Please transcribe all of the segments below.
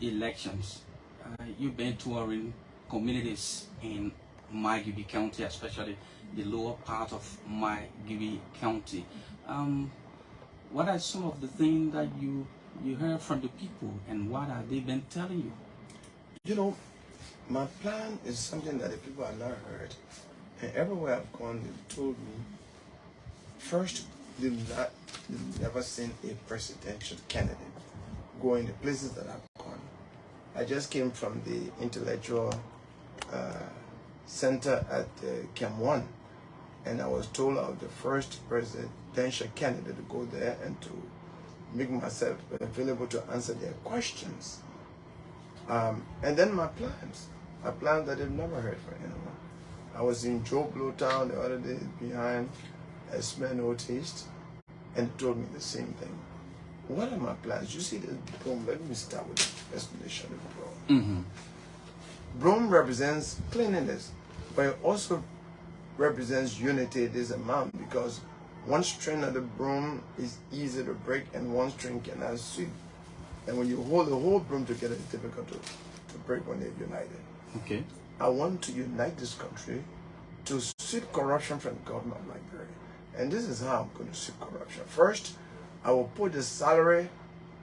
elections, you've been touring communities in Margibi County, especially the lower part of Margibi County. What are some of the things that you heard from the people, and what have they been telling you? You know, my plan is something that the people have not heard. And everywhere I've gone, they've told me, first, they've never seen a presidential candidate go in the places that I've gone. I just came from the intellectual center at Chem 1, and I was told I was the first presidential candidate to go there and to make myself available to answer their questions. And then my plans that they've never heard from anyone. I was in Joe Blow Town the other day behind a Smell No Taste, and told me the same thing. What are my plans? You see this broom? Let me start with the explanation of broom. Mm-hmm. Broom represents cleanliness, but it also represents unity this amount, because one string of the broom is easy to break and one string cannot sweep. And when you hold the whole broom together, it's difficult to break when they're united. Okay. I want to unite this country to sweep corruption from the government of Liberia. And this is how I'm going to sweep corruption. First, I will put the salary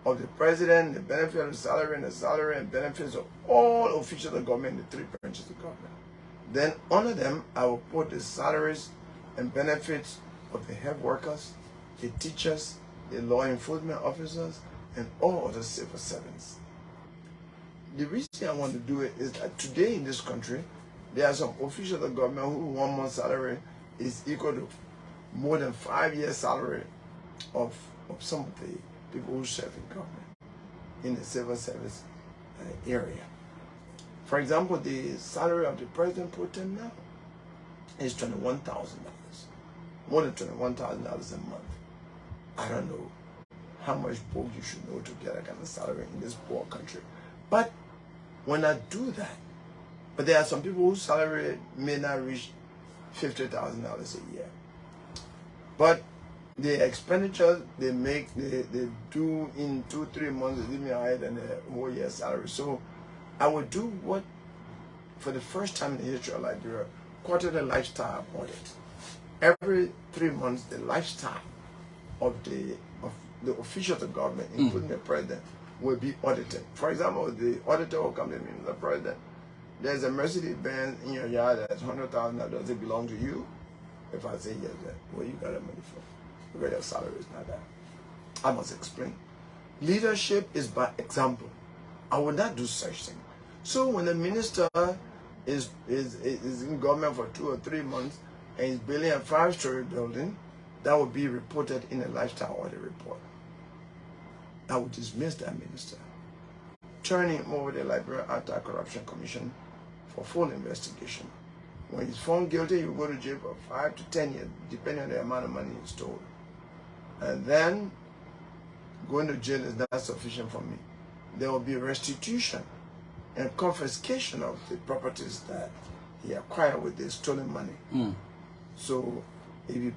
of the president, the benefit of the salary, and the salary and benefits of all officials of government in the 3 branches of government. Then under them, I will put the salaries and benefits of the health workers, the teachers, the law enforcement officers, and all other civil servants. The reason I want to do it is that today in this country, there are some officials of government who 1 month's salary is equal to more than 5 years' salary of some of the people who serve in government in the civil service area. For example, the salary of the president pro tem now is $21,000, more than $21,000 a month. I don't know how much book you should know to get that kind of salary in this poor country. But when I do that, but there are some people whose salary may not reach $50,000 a year. But the expenditures they make, they do in 2-3 months is even higher than a whole year's salary. So I would do what, for the first time in the history of Liberia, quarterly lifestyle audit. Every 3 months, the lifestyle of the officials of government, including the president, will be audited. For example, the auditor will come to me, the president, there's a Mercedes-Benz in your yard that's $100,000. Does it belong to you? If I say yes, then where you got that money from? Because your salary is not that. I must explain. Leadership is by example. I will not do such thing. So when the minister is in government for 2 or 3 months and is building a 5-story building, that will be reported in a lifestyle audit report. I would dismiss that minister, turn him over to the Liberia Anti-Corruption Commission for full investigation. When he's found guilty, he will go to jail for 5 to 10 years, depending on the amount of money he stole. And then going to jail is not sufficient for me. There will be restitution and confiscation of the properties that he acquired with the stolen money. So if you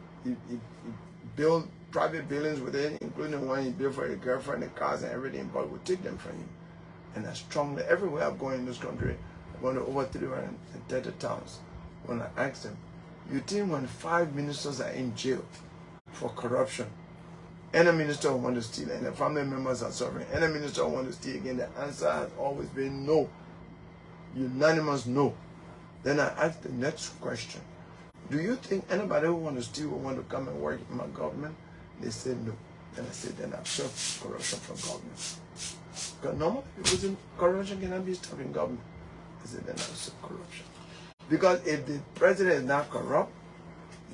build private buildings with it, including the one he built for his girlfriend, the cars and everything, but we'll take them from him. And I strongly, everywhere I've gone in this country, I've gone to over 330 towns. When I ask them, you think when 5 ministers are in jail for corruption, any minister will want to steal and the family members are suffering, any minister will want to steal again, the answer has always been no. Unanimous no. Then I ask the next question. Do you think anybody who wants to steal will want to come and work in my government? They say no. Then I say, then absorb corruption from government. Because normally people say corruption cannot be stopped in government. I say, then absorb corruption. Because if the president is not corrupt,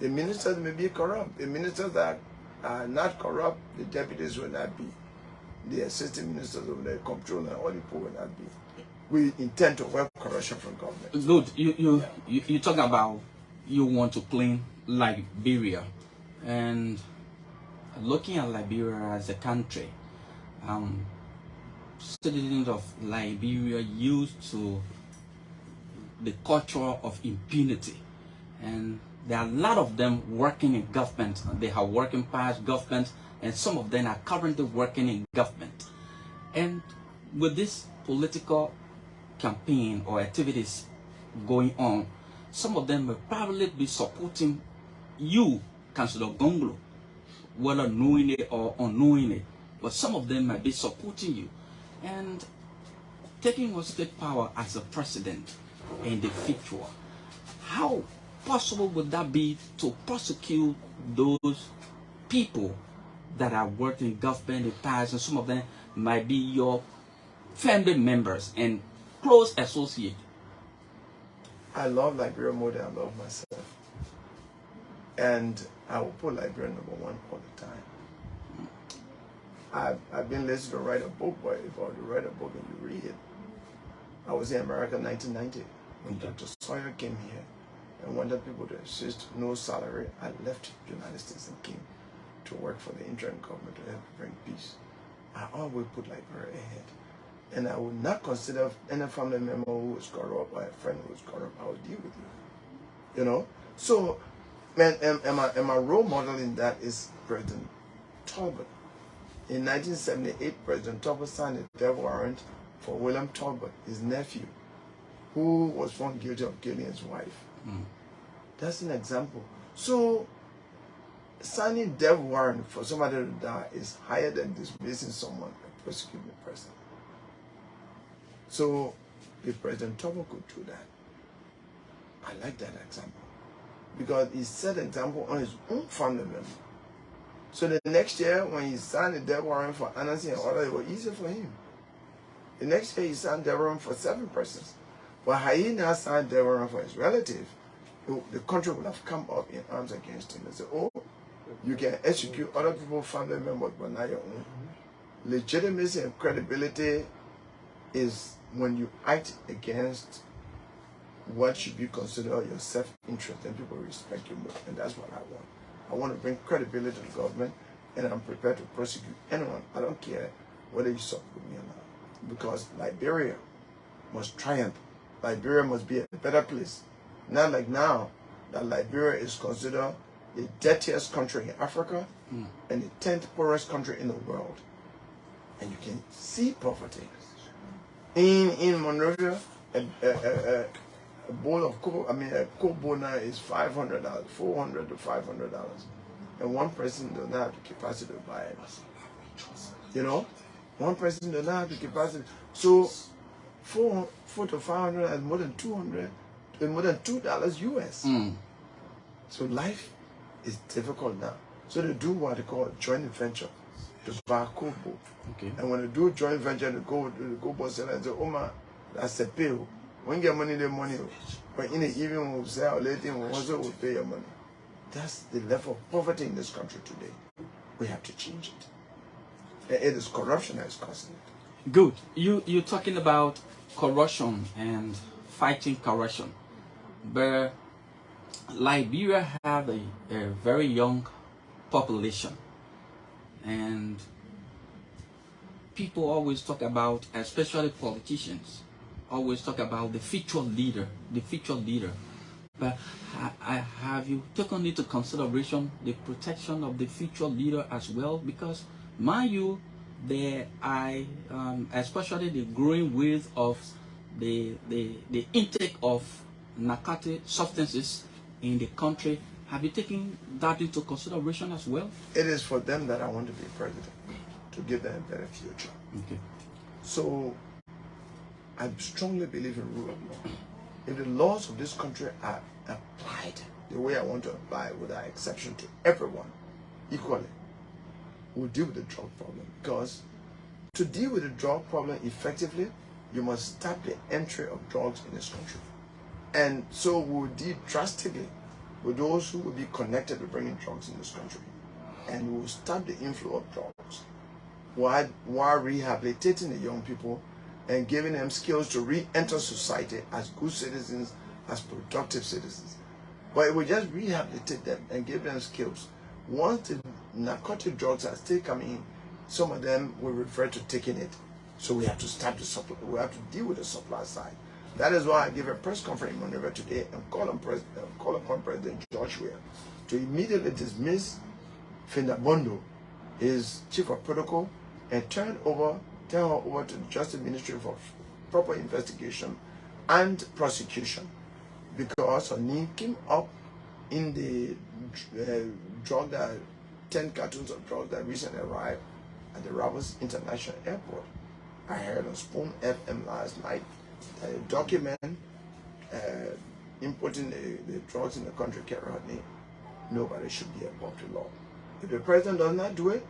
the ministers may be corrupt. The ministers that are not corrupt, the deputies will not be. The assistant ministers of the comptroller and all the people will not be. We intend to work corruption from government. Good. You talk about you want to clean Liberia, and looking at Liberia as a country, citizens of Liberia used to the culture of impunity, and there are a lot of them working in government. They have working past government, and some of them are currently working in government. And with this political campaign or activities going on, some of them will probably be supporting you, Councillor Gongloe, whether knowing it or unknowing it. But some of them might be supporting you. And taking on state power as a president in the future, how possible would that be to prosecute those people that have worked in government in the past, and some of them might be your family members and close associates? I love Liberia more than I love myself. And I will put Liberia #1 all the time. I've been listening to write a book, but if I were to write a book and you read it, I was in America in 1990 when Dr. Sawyer came here and wanted people to assist no salary. I left the United States and came to work for the interim government to help bring peace. I always put Liberia ahead. And I would not consider any family member who is corrupt or a friend who is corrupt. I will deal with you. You know? So, man, and my role model in that is President Talbot. In 1978, President Talbot signed a death warrant for William Talbot, his nephew, who was found guilty of killing his wife. That's an example. So, signing death warrant for somebody to die is higher than dismissing someone and prosecuting the person. So, if President Talbot could do that, I like that example. Because he set an example on his own family member. So the next year, when he signed a death warrant for Anansi and others, it was easier for him. The next year, he signed a death warrant for 7 persons. But had he now signed a death warrant for his relative, the country would have come up in arms against him and said, oh, you can execute other people's family members, but not your own. Legitimacy and credibility is when you act against what should be considered your self-interest, and people respect you more. And that's what I want. I want to bring credibility to the government, and I'm prepared to prosecute anyone. I don't care whether you support me or not. Because Liberia must triumph. Liberia must be a better place. Not like now, that Liberia is considered the dirtiest country in Africa and the 10th poorest country in the world. And you can see poverty. In Monrovia, a bowl of cocoa, a cocoa bona is $500, $400 to $500. And one person does not have the capacity to buy it. You know? One person does not have the capacity. So, $400 to $500 is more than $200, more than $2 US. So life is difficult now. So they do what they call joint venture to buy cocoa. Okay. And when they do joint venture, they go to the cocoa seller and say, oh man, that's a pay. When you get money, the money. But in the evening, we'll say, or later, we'll also pay your money. That's the level of poverty in this country today. We have to change it. It is corruption that is causing it. Good. You're talking about corruption and fighting corruption. But Liberia have a very young population. And people always talk about, especially politicians, always talk about the future leader, But have you taken into consideration the protection of the future leader as well? Because, mind you, especially the growing width of the intake of narcotic substances in the country, have you taken that into consideration as well? It is for them that I want to be president, to give them a better future. Okay. So, I strongly believe in rule of law. If the laws of this country are applied the way I want to apply, without exception to everyone, equally, we'll deal with the drug problem. Because to deal with the drug problem effectively, you must stop the entry of drugs in this country. And so we'll deal drastically with those who will be connected to bringing drugs in this country. And we'll stop the inflow of drugs while rehabilitating the young people and giving them skills to re-enter society as good citizens, as productive citizens. But it will just rehabilitate them and give them skills. Once the narcotic drugs are still coming in, some of them will refer to taking it. So we have to stop the supply. We have to deal with the supply side. That is why I gave a press conference in Monrovia today and call upon President George Weah to immediately dismiss Finda Bondo, his chief of protocol, and turn her over to the Justice Ministry proper investigation and prosecution. Because Oni came up in the drug that 10 cartons of drugs that recently arrived at the Rabat International Airport. I heard on Spoon FM last night that a document importing the drugs in the country carry her name. Nobody should be above the law. If the president does not do it,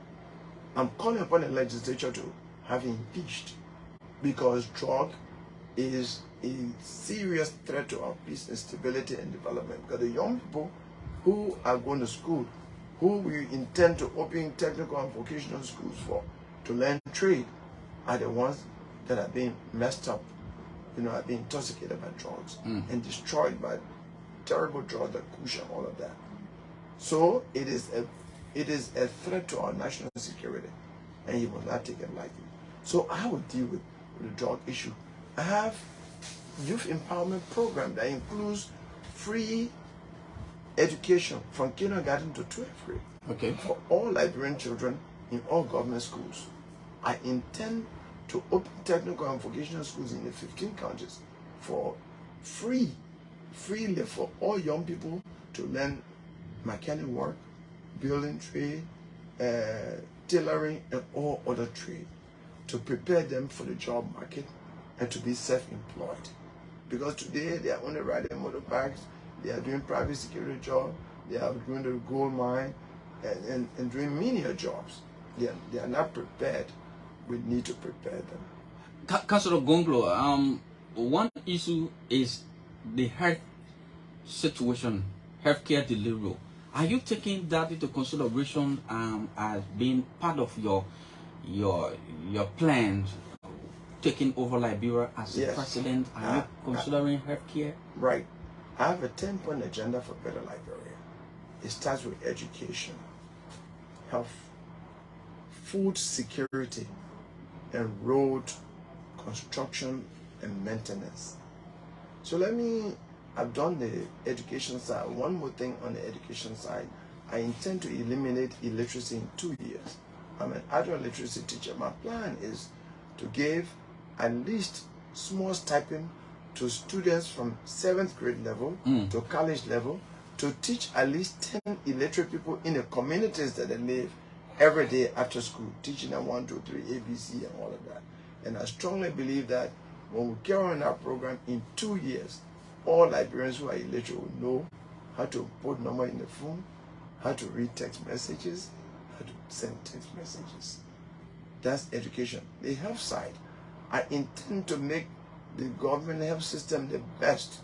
I'm calling upon the legislature to have him impeached, because drug is a serious threat to our peace and stability and development. Because the young people who are going to school, who we intend to open technical and vocational schools for to learn trade, are the ones that are being messed up, are being intoxicated by drugs and destroyed by terrible drugs like kush and all of that. So it is a threat to our national security, and he will not take it lightly. So I will deal with the drug issue. I have youth empowerment program that includes free education from kindergarten to 12th grade. Okay. For all Liberian children in all government schools. I intend to open technical and vocational schools in the 15 counties for freely for all young people to learn mechanic work, building trade, tailoring, and all other trade, to prepare them for the job market and to be self-employed. Because today they are only riding motorbikes, they are doing private security jobs, they are going to the gold mine and doing menial jobs. They are not prepared. We need to prepare them. Councillor Gongloe, one issue is the health situation, healthcare delivery. Are you taking that into consideration as being part of your plans, taking over Liberia as Yes. president? Are you considering healthcare? Right. I have a 10-point agenda for better Liberia. It starts with education, health, food security, and road construction and maintenance. So I've done the education side. One more thing on the education side, I intend to eliminate illiteracy in 2 years. I'm an adult literacy teacher. My plan is to give at least small stipend to students from 7th grade level to college level to teach at least 10 illiterate people in the communities that they live every day after school, teaching them 1, 2, 3, ABC and all of that. And I strongly believe that when we carry on our program in 2 years, all Liberians who are illiterate will know how to put number in the phone, how to read text messages, how to send text messages. That's education. The health side, I intend to make the government health system the best.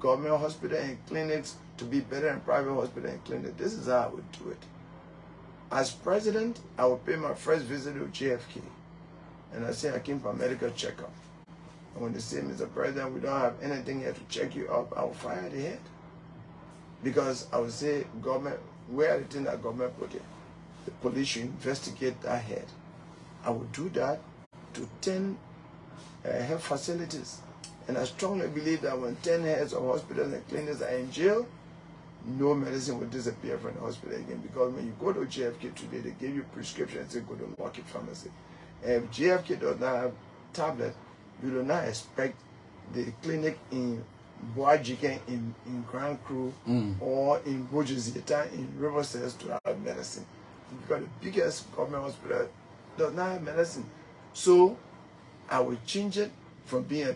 Government hospital and clinics to be better than private hospital and clinics. This is how I would do it. As president, I will pay my first visit to JFK. And I say I came for a medical checkup. And when they say, Mr. President, we don't have anything here to check you up, I will fire the head. Because I would say, government, where are the things that government put it? The police should investigate that head. I would do that to 10 health facilities. And I strongly believe that when 10 heads of hospitals and clinics are in jail, no medicine will disappear from the hospital again. Because when you go to JFK today, they give you prescription and say go to Lockheed Pharmacy. And if JFK does not have tablet, you do not expect the clinic in Boajiken in Grand Cru or in Bojizita in Riverside to have medicine. Because the biggest government hospital does not have medicine. So I will change it from being a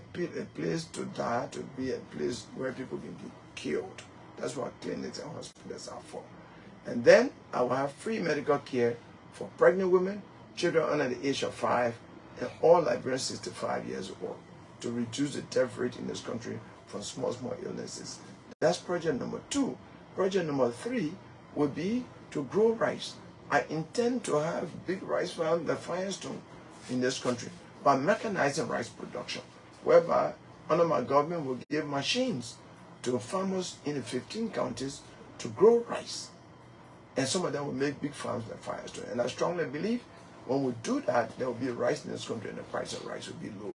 place to die to be a place where people can be killed. That's what clinics and hospitals are for. And then I will have free medical care for pregnant women, children under the age of 5, and all Liberians 65 years old, to reduce the death rate in this country from small illnesses. That's project number 2. Project number 3 would be to grow rice. I intend to have big rice farms, the Firestone, in this country, by mechanizing rice production, whereby under my government will give machines to farmers in the 15 counties to grow rice. And some of them will make big farms like Firestone. And I strongly believe when we do that, there will be rice in this country and the price of rice will be low.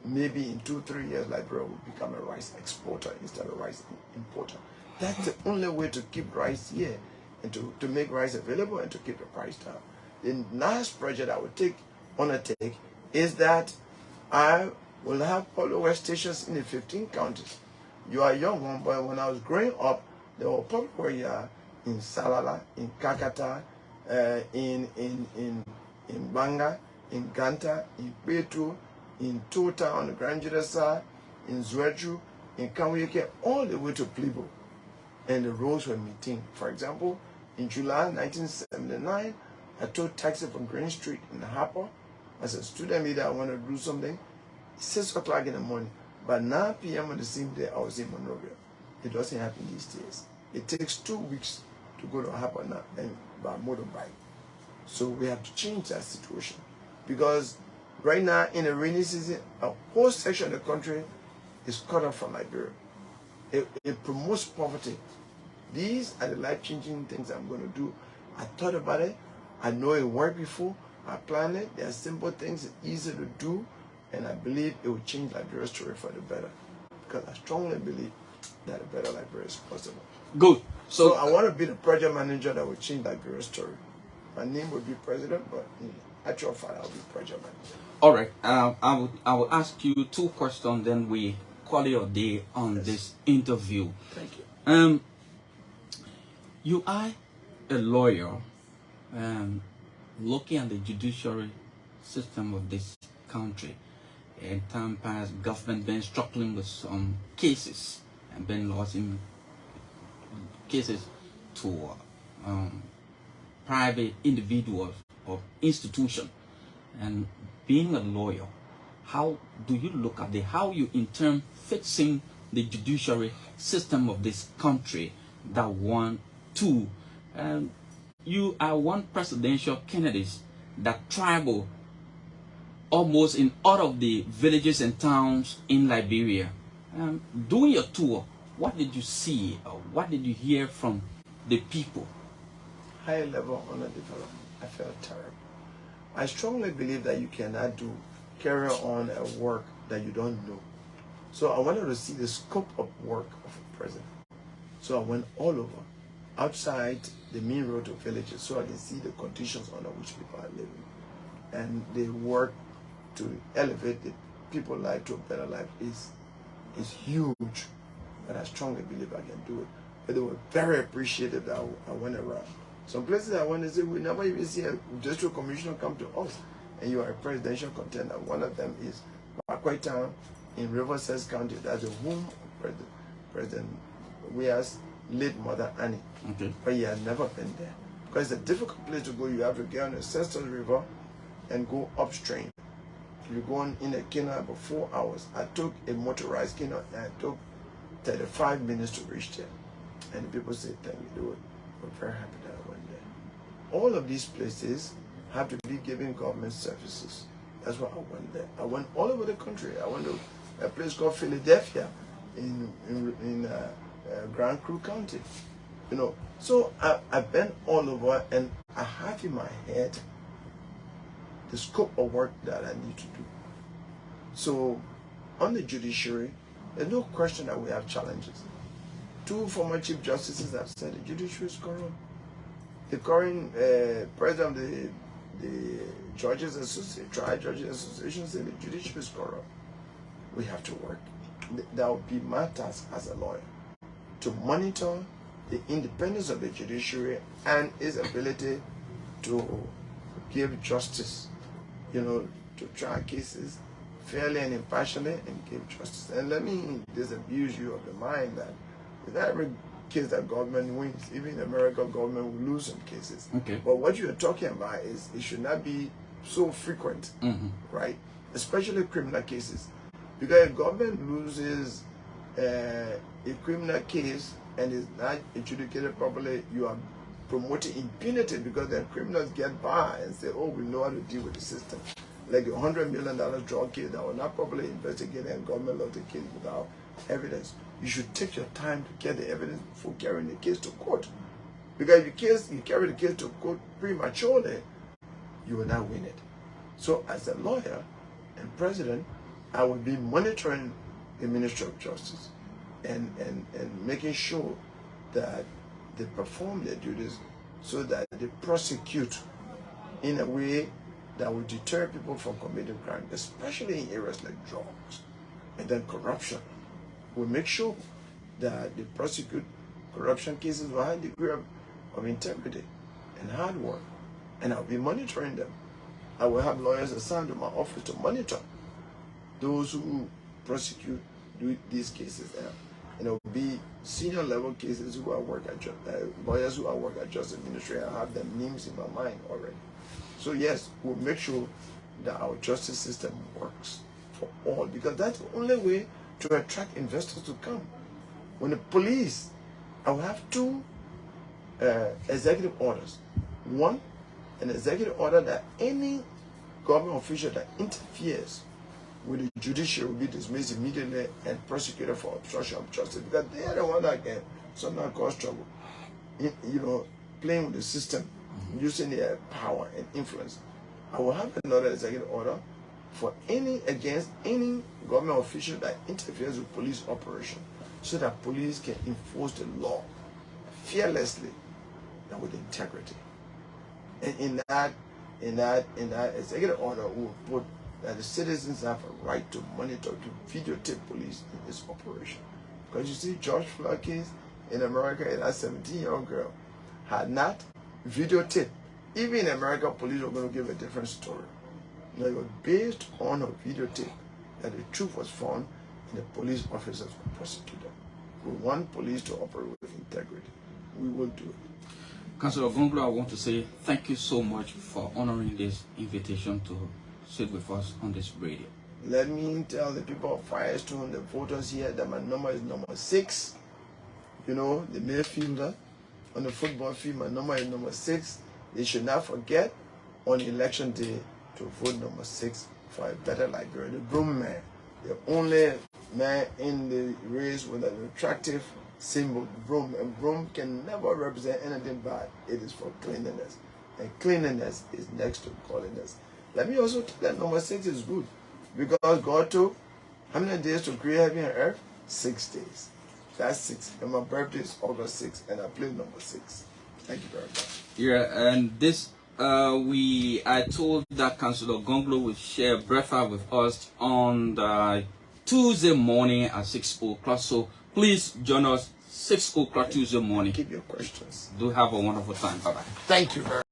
Maybe in 2-3 years, Liberia will become a rice exporter instead of rice importer. That's the only way to keep rice here and to make rice available and to keep the price down. The last project I would undertake is that I We'll have public stations in the 15 counties. You are young one, but when I was growing up, there were public in Salala, in Kakata, in Banga, in Ganta, in Petu, in Tota on the Grand Judasa, in Zwedru, in Kamuyeke, all the way to Plibo. And the roads were meeting. For example, in July 1979, I took taxi from Green Street in Harper. As a student leader, I wanted to do something. 6 o'clock in the morning. By 9 p.m. on the same day, I was in Monrovia. It doesn't happen these days. It takes 2 weeks to go to Harper now and by motorbike. So we have to change that situation. Because right now, in the rainy season, a whole section of the country is cut off from Liberia. It promotes poverty. These are the life-changing things I'm going to do. I thought about it. I know it worked before. I planned it. There are simple things, it's easy to do. And I believe it will change Liberia's story for the better. Because I strongly believe that a better Liberia is possible. Good. So I want to be the project manager that will change Liberia's story. My name will be president, but in actual fact, I'll be project manager. All right. I will ask you 2 questions, then we call it a day on this interview. Thank you. You are a lawyer, looking at the judiciary system of this country. In time past, government been struggling with some cases and been losing cases to private individuals or institutions. And being a lawyer, how do you look at how you in turn fixing the judiciary system of this country? That 1, 2, you are one presidential candidate that traveled almost in all of the villages and towns in Liberia. During your tour, what did you see or what did you hear from the people? High level underdevelopment. I felt terrible. I strongly believe that you cannot carry on a work that you don't know. So I wanted to see the scope of work of a president. So I went all over, outside the main road to villages, so I can see the conditions under which people are living. And the work to elevate the people's life to a better life is huge. But I strongly believe I can do it. But they were very appreciative that I went around. Some places I went, they said, we never even see a district commissioner come to us. And you are a presidential contender. One of them is Bakwai Town in Riverside County. That's the home of President Weah's late mother, Annie. Okay. But he had never been there. Because it's a difficult place to go. You have to get on the Sestos River and go upstream. You go on in a canoe about 4 hours. I took a motorized canoe and it took 35 minutes to reach there. And the people said, thank you. We're very happy that I went there. All of these places have to be giving government services. That's why I went there. I went all over the country. I went to a place called Philadelphia in Grand Crew County. You know, so I've been all over and I have in my head the scope of work that I need to do. So on the judiciary, there's no question that we have challenges. 2 former Chief Justices have said the judiciary is corrupt. The current president of the Judges Association, Trial Judges Association said the judiciary is corrupt. We have to work. That would be my task as a lawyer, to monitor the independence of the judiciary and its ability to give justice, you know, to try cases fairly and impartially and give justice. And let me disabuse you of the mind that with every case that government wins, even the American government will lose some cases. Okay. But what you're talking about is it should not be so frequent, right? Especially criminal cases. Because if government loses a criminal case and is not adjudicated properly, you are promoting impunity because then criminals get by and say, oh, we know how to deal with the system. Like a $100 million drug case that was not properly investigated and government lost the case without evidence. You should take your time to get the evidence before carrying the case to court. Because if you carry the case to court prematurely, you will not win it. So as a lawyer and president, I will be monitoring the Ministry of Justice and making sure that they perform their duties so that they prosecute in a way that will deter people from committing crime, especially in areas like drugs and then corruption. We'll make sure that they prosecute corruption cases with a high degree of integrity and hard work. And I'll be monitoring them. I will have lawyers assigned to my office to monitor those who prosecute these cases. And it will be senior level cases who are lawyers who are work at Justice Ministry. I have their names in my mind already. So yes, we'll make sure that our justice system works for all, because that's the only way to attract investors to come. When the police, I will have two executive orders. One, an executive order that any government official that interferes with the judiciary will be dismissed immediately and prosecuted for obstruction of justice, because they are the one that can sometimes cause trouble. Playing with the system, using their power and influence. I will have another executive order for against any government official that interferes with police operation, so that police can enforce the law fearlessly and with integrity. And in that executive order, we will put that the citizens have a right to monitor, to videotape police in this operation. Because you see, George Floyd case in America, and that 17-year-old girl had not videotaped. Even in America, police were going to give a different story. Now, it was based on a videotape that the truth was found, and the police officers were prosecuted. We want police to operate with integrity. We will do it. Councillor Gongloe, I want to say thank you so much for honoring this invitation to sit with us on this radio. Let me tell the people of Firestone, the voters here, that my number is number 6. You know, the midfielder on the football field, my number is number 6. They should not forget on election day to vote number 6 for a better Liberia. The broom man, the only man in the race with an attractive symbol, broom. And broom can never represent anything bad. It is for cleanliness. And cleanliness is next to godliness. Let me also tell that number 6 is good, because God took how many days to create heaven and earth? 6 days. That's 6. And my birthday is August 6, and I played number 6. Thank you very much. Yeah, and this I told that Councillor Gongloe would share breakfast with us on the Tuesday morning at 6 o'clock. So please join us 6 o'clock Tuesday morning. Keep your questions. Do have a wonderful time. Bye bye. Thank you very much.